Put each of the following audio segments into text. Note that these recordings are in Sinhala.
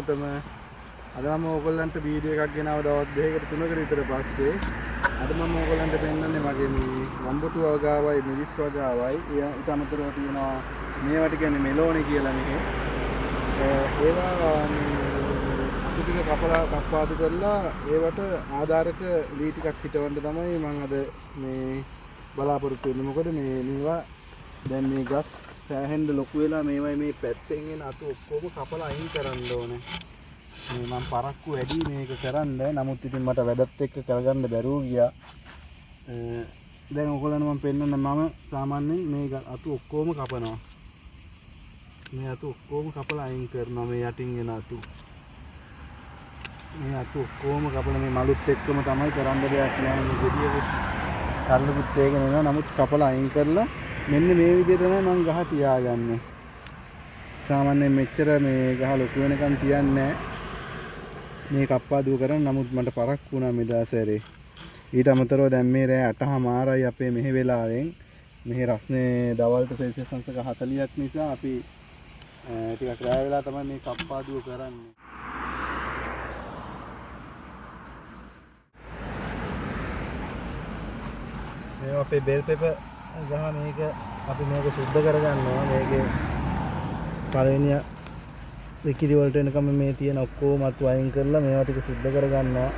හැමෝටම අද මම ඕගොල්ලන්ට වීඩියෝ එකක් ගෙනාව දවස් දෙකකට තුනකට විතර පස්සේ අද මම ඕගොල්ලන්ට පෙන්නන්නේ මගේ මේ වම්බුතු වගාවයි මිරිස් වගාවයි ඊට අමතරව තියෙනවා මේවට කියන්නේ මෙලෝනේ කියලා මෙහි ඒවා ටික කප්පාදු කරලා ඒවට ආධාරක ලී ටිකක් හිටවන්න තමයි මම අද මේ බලාපොරොත්තු වෙන්නේ. මොකද මේවා දැන් මේ ගස් සෑහෙන්න ලොකු වෙලා මේවයි මේ පැත්තෙන් එන අතු ඔක්කොම කපලා අයින් කරන්න ඕනේ. මේ මම පරක්කු වැඩි මේක කරන්න. නමුත් ඉතින් මට වැඩත් එක්ක කරගන්න බැරුව ගියා. දැන් ඔයගොල්ලන්ට මම පෙන්නන්න මම සාමාන්‍යයෙන් මේ අතු ඔක්කොම කපනවා. මේ අතු ඔක්කොම කපලා අයින් කරනවා මේ යටින් එන අතු. මේ අතු ඔක්කොම කපලා මේ මලුත් එක්කම තමයි කරන්න දෙයක් නෑ. මේ ගෙඩියකුත් කල්ලුකුත් ඒකන එනවා. නමුත් කපලා අයින් කරලා මෙන්න මේ විදිහට තමයි මම ගහ තියාගන්නේ. සාමාන්‍යයෙන් මෙච්චර මේ ගහ ලොකු වෙනකන් තියන්නේ නෑ. මේ කප්පාදුව කරන් නමුත් මට පරක්කු වුණා මේ දාසරේ. ඊට අමතරව දැන් මේ රෑ 8:00මාරයි අපේ මෙහෙ වෙලාවෙන් මෙහෙ රස්නේ දවල්ට සෙල්සියස් අංශක 40ක් නිසා අපි ටිකක් රෑ වෙලා තමයි මේ කප්පාදුව කරන්නේ. මේ අපේ බෙල් පෙපර් ගහ මේක අපි මේක සුද්ධ කරගන්නවා. මේකේ පළවෙනි විකිරි වලට එනකම් මේ තියෙන ඔක්කොම අතු අයින් කරලා මේවා ටික සුද්ධ කරගන්නවා.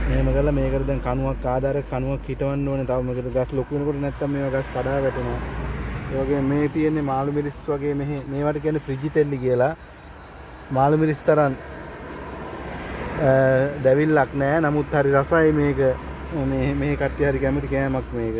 මෙහෙම කරලා මේකට දැන් කණුවක් ආධාරක කණුවක් හිටවන්න ඕනේ. තව මේකට ගස් ලොකු වෙනකොට නැත්තම් මේවා ගස් කඩා වැටෙනවා. ඒ වගේ මේ තියෙන්නේ මාළු මිරිස් වගේ මේවට කියන්නේ ෆ්‍රිජි තෙල්ලි කියලා. මාළු මිරිස් තරම් දැවිල්ලක් නැහැ. නමුත් හරි රසයි මේක. මේ කට්ටිය හරි කැමති කෑමක් මේක.